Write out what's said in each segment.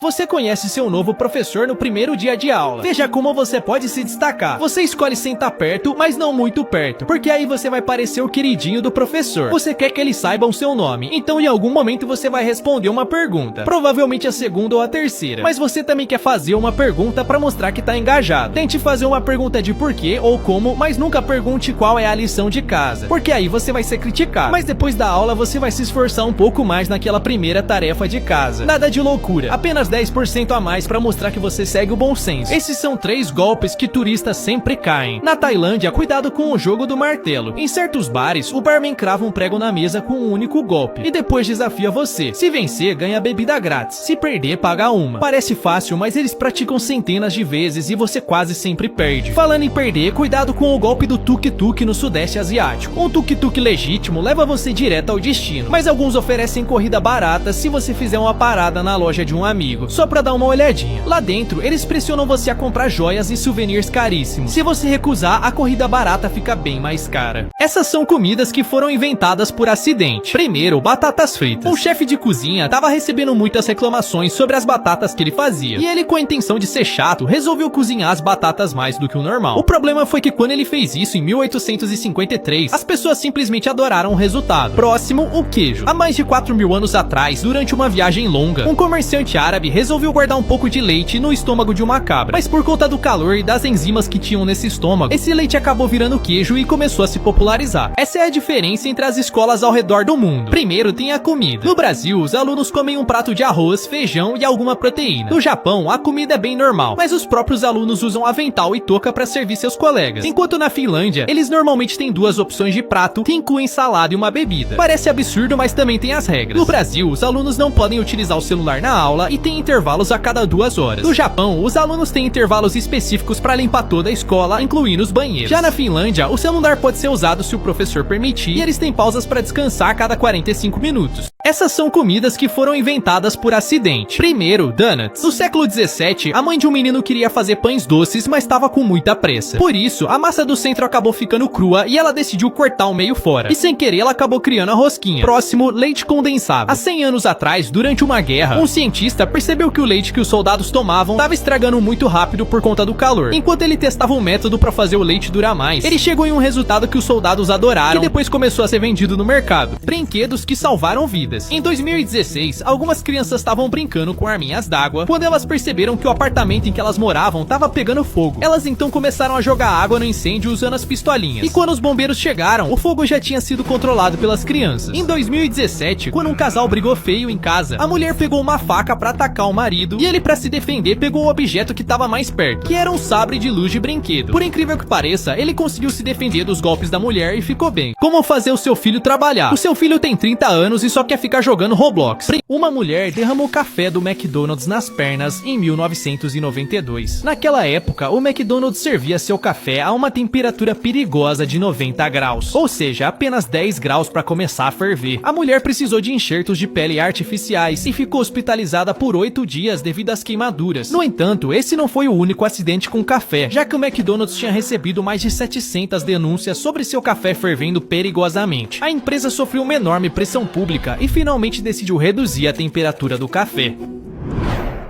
Você conhece seu novo professor no primeiro dia de aula. Veja como você pode se destacar. Você escolhe sentar perto, mas não muito perto, porque aí você vai parecer o queridinho do professor. Você quer que eles saibam seu nome, então em algum momento você vai responder uma pergunta, provavelmente a segunda ou a terceira. Mas você também quer fazer uma pergunta para mostrar que tá engajado. Tente fazer uma pergunta de porquê ou como, mas nunca pergunte qual é a lição de casa, porque aí você vai ser criticado. Mas depois da aula você vai se esforçar um pouco mais naquela primeira tarefa de casa. Nada de loucura, apenas 10% a mais para mostrar que você segue o bom senso. Esses são 3 golpes que turistas sempre caem. Na Tailândia, cuidado com o jogo do martelo. Em certos bares, o barman crava um prego na mesa com um único golpe e depois desafia você. Se vencer, ganha bebida grátis. Se perder, paga uma. Parece fácil, mas eles praticam centenas de vezes e você quase sempre perde. Falando em perder, cuidado com o golpe do tuk-tuk no sudeste asiático. Um tuk-tuk legítimo leva você direto ao destino, mas alguns oferecem corrida barata se você fizer uma parada na loja de um amigo, só pra dar uma olhadinha. Lá dentro, eles pressionam você a comprar joias e souvenirs caríssimos. Se você recusar, a corrida barata fica bem mais cara. Essas são comidas que foram inventadas por acidente. Primeiro, batatas fritas. O chefe de cozinha tava recebendo muitas reclamações sobre as batatas que ele fazia, e ele, com a intenção de ser chato, resolveu cozinhar as batatas mais do que o normal. O problema foi que quando ele fez isso em 1853, as pessoas simplesmente adoraram o resultado. Próximo, o queijo. Há mais de 4.000 anos atrás, durante uma viagem longa, um comerciante árabe resolveu guardar um pouco de leite no estômago de uma cabra, mas por conta do calor e das enzimas que tinham nesse estômago, esse leite acabou virando queijo e começou a se popularizar. Essa é a diferença entre as escolas ao redor do mundo. Primeiro tem a comida. No Brasil, os alunos comem um prato de arroz, feijão e alguma proteína. No Japão, a comida é bem normal, mas os próprios alunos usam avental e touca para servir seus colegas. Enquanto na Finlândia, eles normalmente têm 2 opções de prato que incluem salada e uma bebida. Parece absurdo, mas também tem as regras. No Brasil, os alunos não podem utilizar o celular na aula e tem intervalos a cada 2 horas. No Japão, os alunos têm intervalos específicos para limpar toda a escola, incluindo os banheiros. Já na Finlândia, o celular pode ser usado se o professor permitir e eles têm pausas para descansar a cada 45 minutos. Essas são comidas que foram inventadas por acidente. Primeiro, donuts. No século 17, a mãe de um menino queria fazer pães doces, mas estava com muita pressa. Por isso, a massa do centro acabou ficando crua e ela decidiu cortar o meio fora. E sem querer, ela acabou criando a rosquinha. Próximo, leite condensado. Há 100 anos atrás, durante uma guerra, um cientista percebeu que o leite que os soldados tomavam estava estragando muito rápido por conta do calor. Enquanto ele testava um método para fazer o leite durar mais, ele chegou em um resultado que os soldados adoraram e depois começou a ser vendido no mercado. Brinquedos que salvaram vidas. Em 2016, algumas crianças estavam brincando com arminhas d'água quando elas perceberam que o apartamento em que elas moravam estava pegando fogo. Elas então começaram a jogar água no incêndio usando as pistolinhas. E quando os bombeiros chegaram, o fogo já tinha sido controlado pelas crianças. Em 2017, quando um casal brigou feio em casa, a mulher pegou uma faca para atacar o marido e ele, para se defender, pegou o objeto que estava mais perto, que era um sabre de luz de brinquedo. Por incrível que pareça, ele conseguiu se defender dos golpes da mulher e ficou bem. Como fazer o seu filho trabalhar? O seu filho tem 30 anos e só quer ficar jogando Roblox. Uma mulher derramou café do McDonald's nas pernas em 1992. Naquela época, o McDonald's servia seu café a uma temperatura perigosa de 90 graus, ou seja, apenas 10 graus para começar a ferver. A mulher precisou de enxertos de pele artificiais e ficou hospitalizada por 8 dias devido às queimaduras. No entanto, esse não foi o único acidente com café, já que o McDonald's tinha recebido mais de 700 denúncias sobre seu café fervendo perigosamente. A empresa sofreu uma enorme pressão pública e finalmente decidiu reduzir a temperatura do café.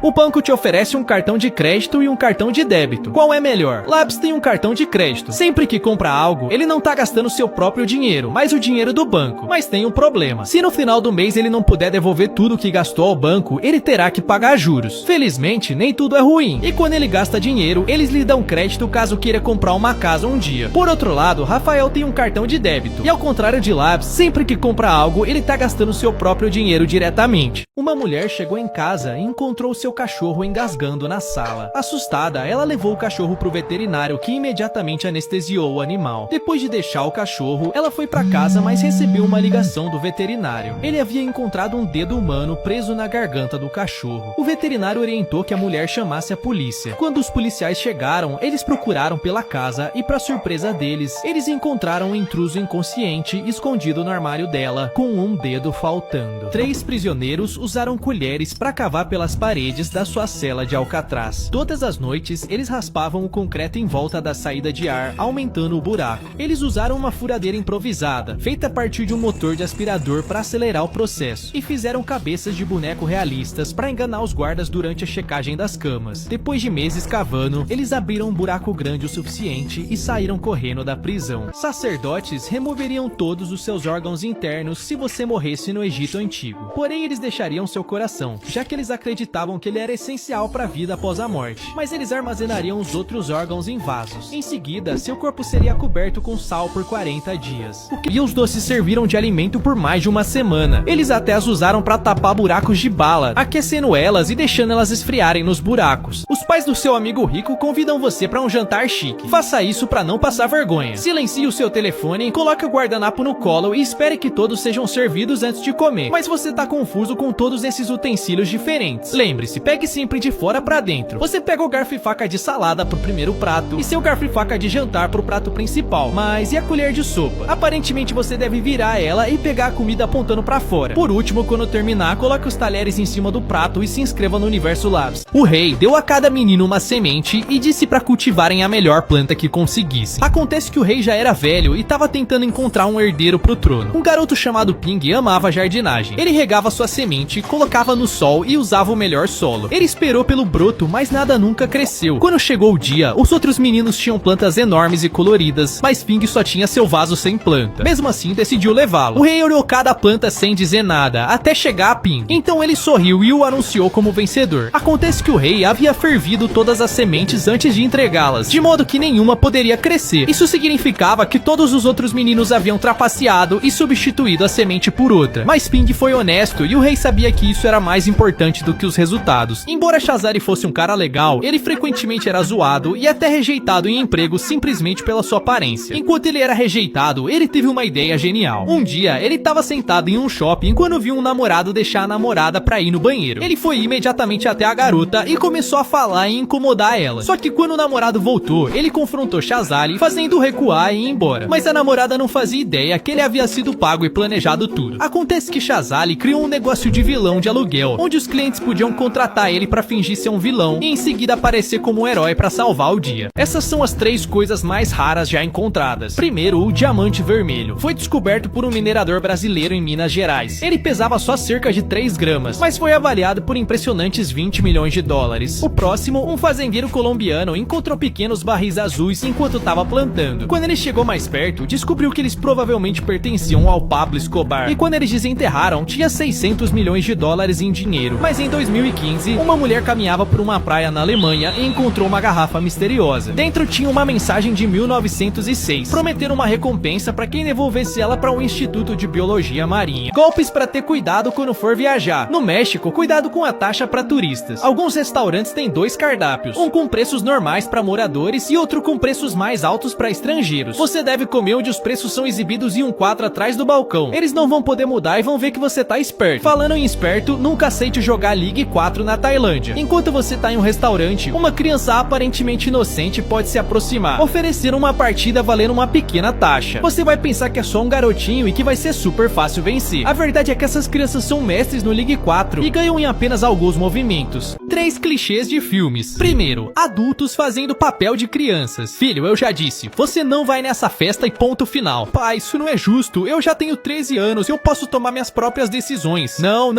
O banco te oferece um cartão de crédito e um cartão de débito. Qual é melhor? Labs tem um cartão de crédito. Sempre que compra algo, ele não tá gastando seu próprio dinheiro, mas o dinheiro do banco. Mas tem um problema. Se no final do mês ele não puder devolver tudo que gastou ao banco, ele terá que pagar juros. Felizmente, nem tudo é ruim. E quando ele gasta dinheiro, eles lhe dão crédito caso queira comprar uma casa um dia. Por outro lado, Rafael tem um cartão de débito. E ao contrário de Labs, sempre que compra algo, ele tá gastando seu próprio dinheiro diretamente. Uma mulher chegou em casa e encontrou seu cachorro engasgando na sala. Assustada, ela levou o cachorro pro veterinário, que imediatamente anestesiou o animal. Depois de deixar o cachorro, ela foi pra casa, mas recebeu uma ligação do veterinário. Ele havia encontrado um dedo humano preso na garganta do cachorro. O veterinário orientou que a mulher chamasse a polícia. Quando os policiais chegaram, eles procuraram pela casa e, pra surpresa deles, eles encontraram um intruso inconsciente escondido no armário dela, com um dedo faltando. 3 prisioneiros usaram colheres para cavar pelas paredes da sua cela de Alcatraz. Todas as noites, eles raspavam o concreto em volta da saída de ar, aumentando o buraco. Eles usaram uma furadeira improvisada, feita a partir de um motor de aspirador para acelerar o processo, e fizeram cabeças de boneco realistas para enganar os guardas durante a checagem das camas. Depois de meses cavando, eles abriram um buraco grande o suficiente e saíram correndo da prisão. Sacerdotes removeriam todos os seus órgãos internos se você morresse no Egito Antigo. Porém, eles deixariam seu coração, já que eles acreditavam que ele era essencial para a vida após a morte. Mas eles armazenariam os outros órgãos em vasos. Em seguida, seu corpo seria coberto com sal por 40 dias. E os doces serviram de alimento por mais de uma semana. Eles até as usaram para tapar buracos de bala, aquecendo elas e deixando elas esfriarem nos buracos. Os pais do seu amigo rico convidam você para um jantar chique. Faça isso para não passar vergonha. Silencie o seu telefone, coloque o guardanapo no colo e espere que todos sejam servidos antes de comer. Mas você tá confuso com todos esses utensílios diferentes. Lembre-se, pegue sempre de fora para dentro. Você pega o garfo e faca de salada pro primeiro prato e seu garfo e faca de jantar pro prato principal. Mas e a colher de sopa? Aparentemente você deve virar ela e pegar a comida apontando para fora. Por último, quando terminar, coloque os talheres em cima do prato e se inscreva no Universo Labs. O rei deu a cada menino uma semente e disse para cultivarem a melhor planta que conseguissem. Acontece que o rei já era velho e estava tentando encontrar um herdeiro pro trono. Um garoto chamado Ping amava jardinagem. Ele regava sua semente, colocava no sol e usava o melhor solo. Ele esperou pelo broto, mas nada nunca cresceu. Quando chegou o dia, os outros meninos tinham plantas enormes e coloridas, mas Ping só tinha seu vaso sem planta. Mesmo assim, decidiu levá-lo. O rei olhou cada planta sem dizer nada, até chegar a Ping. Então ele sorriu e o anunciou como vencedor. Acontece que o rei havia fervido todas as sementes antes de entregá-las, de modo que nenhuma poderia crescer. Isso significava que todos os outros meninos haviam trapaceado e substituído a semente por outra. Mas Ping foi honesto e o rei sabia que isso era mais importante do que os resultados. Embora Shazari fosse um cara legal, ele frequentemente era zoado e até rejeitado em empregos simplesmente pela sua aparência. Enquanto ele era rejeitado, ele teve uma ideia genial. Um dia, ele estava sentado em um shopping quando viu um namorado deixar a namorada pra ir no banheiro. Ele foi imediatamente até a garota e começou a falar e incomodar ela. Só que quando o namorado voltou, ele confrontou Shazali, fazendo recuar e ir embora. Mas a namorada não fazia ideia que ele havia sido pago e planejado tudo. Acontece que Shazali criou um negócio de vilão de aluguel, onde os clientes podiam contratar ele pra fingir ser um vilão e em seguida aparecer como um herói pra salvar o dia. Essas são as 3 coisas mais raras já encontradas. Primeiro, o diamante vermelho. Foi descoberto por um minerador brasileiro em Minas Gerais. Ele pesava só cerca de 3 gramas, mas foi avaliado por impressionantes 20 milhões de dólares. O próximo, um fazendeiro colombiano encontrou pequenos barris azuis enquanto estava plantando. Quando ele chegou mais perto, descobriu que eles provavelmente pertenciam ao Pablo Escobar. E quando eles desenterraram, tinha 600 milhões de dólares em dinheiro. Mas em 2015, uma mulher caminhava por uma praia na Alemanha e encontrou uma garrafa misteriosa. Dentro tinha uma mensagem de 1906, prometendo uma recompensa para quem devolvesse ela para um instituto de biologia marinha. Golpes para ter cuidado quando for viajar. No México, cuidado com a taxa para turistas. Alguns restaurantes têm 2 cardápios, um com preços normais para moradores e outro com preços mais altos para estrangeiros. Você deve comer onde os preços são exibidos em um quadro atrás do balcão. Eles não vão poder mudar e vão ver que você tá esperto. Falando em esperto, nunca aceite jogar League 4 na Tailândia. Enquanto você tá em um restaurante, uma criança aparentemente inocente pode se aproximar, oferecer uma partida valendo uma pequena taxa. Você vai pensar que é só um garotinho e que vai ser super fácil vencer. A verdade é que essas crianças são mestres no League 4 e ganham em apenas alguns movimentos. 3 clichês de filmes. Primeiro, adultos fazendo papel de crianças. Filho, eu já disse, você não vai nessa festa e ponto final. Pai, isso não é justo, eu já tenho 13 anos e eu posso tomar minhas próprias decisões. Não.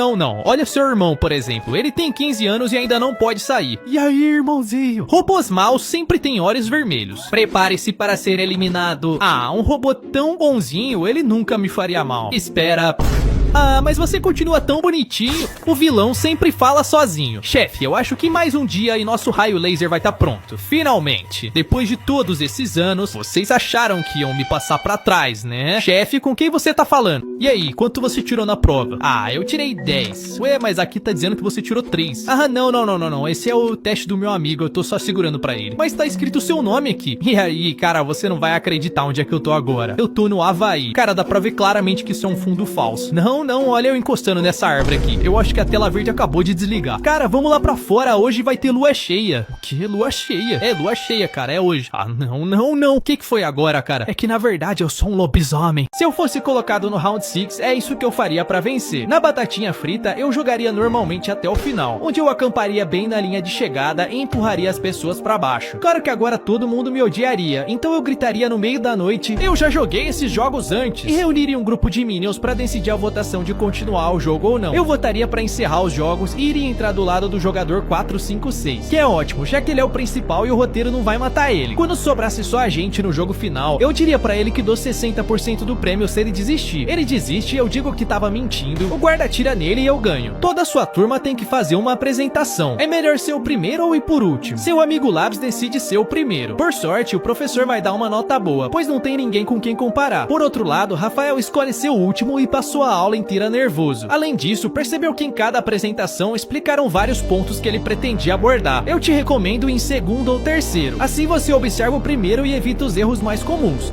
Olha seu irmão, por exemplo, ele tem 15 anos e ainda não pode sair. E aí, irmãozinho? Robôs maus sempre têm olhos vermelhos. Prepare-se para ser eliminado. Ah, um robô tão bonzinho, ele nunca me faria mal. Espera... Ah, mas você continua tão bonitinho. O vilão sempre fala sozinho. Chefe, eu acho que mais um dia e nosso raio laser vai estar pronto. Finalmente. Depois de todos esses anos, vocês acharam que iam me passar pra trás, né? Chefe, com quem você tá falando? E aí, quanto você tirou na prova? Ah, eu tirei 10. Ué, mas aqui tá dizendo que você tirou 3. Ah, não. Esse é o teste do meu amigo, eu tô só segurando pra ele. Mas tá escrito o seu nome aqui. E aí, cara, você não vai acreditar onde é que eu tô agora. Eu tô no Havaí. Cara, dá pra ver claramente que isso é um fundo falso. Não, não, olha eu encostando nessa árvore aqui. Eu acho que a tela verde acabou de desligar. Cara, vamos lá pra fora, hoje vai ter lua cheia. O que? Lua cheia? É, lua cheia, cara, é hoje. Ah, não. O que foi agora, cara? É que na verdade eu sou um lobisomem. Se eu fosse colocado no Round 6, é isso que eu faria pra vencer. Na batatinha frita, eu jogaria normalmente até o final, onde eu acamparia bem na linha de chegada e empurraria as pessoas pra baixo. Claro que agora todo mundo me odiaria, então eu gritaria no meio da noite: eu já joguei esses jogos antes, e reuniria um grupo de minions pra decidir a votação de continuar o jogo ou não. Eu votaria pra encerrar os jogos e iria entrar do lado do jogador 456, que é ótimo, já que ele é o principal e o roteiro não vai matar ele. Quando sobrasse só a gente no jogo final, eu diria pra ele que dou 60% do prêmio se ele desistir. Ele desiste, eu digo que tava mentindo, o guarda atira nele e eu ganho. Toda a sua turma tem que fazer uma apresentação. É melhor ser o primeiro ou ir por último? Seu amigo Labs decide ser o primeiro. Por sorte, o professor vai dar uma nota boa, pois não tem ninguém com quem comparar. Por outro lado, Rafael escolhe ser o último e passou a aula inteira nervoso. Além disso, percebeu que em cada apresentação explicaram vários pontos que ele pretendia abordar. Eu te recomendo ir em segundo ou terceiro. Assim você observa o primeiro e evita os erros mais comuns.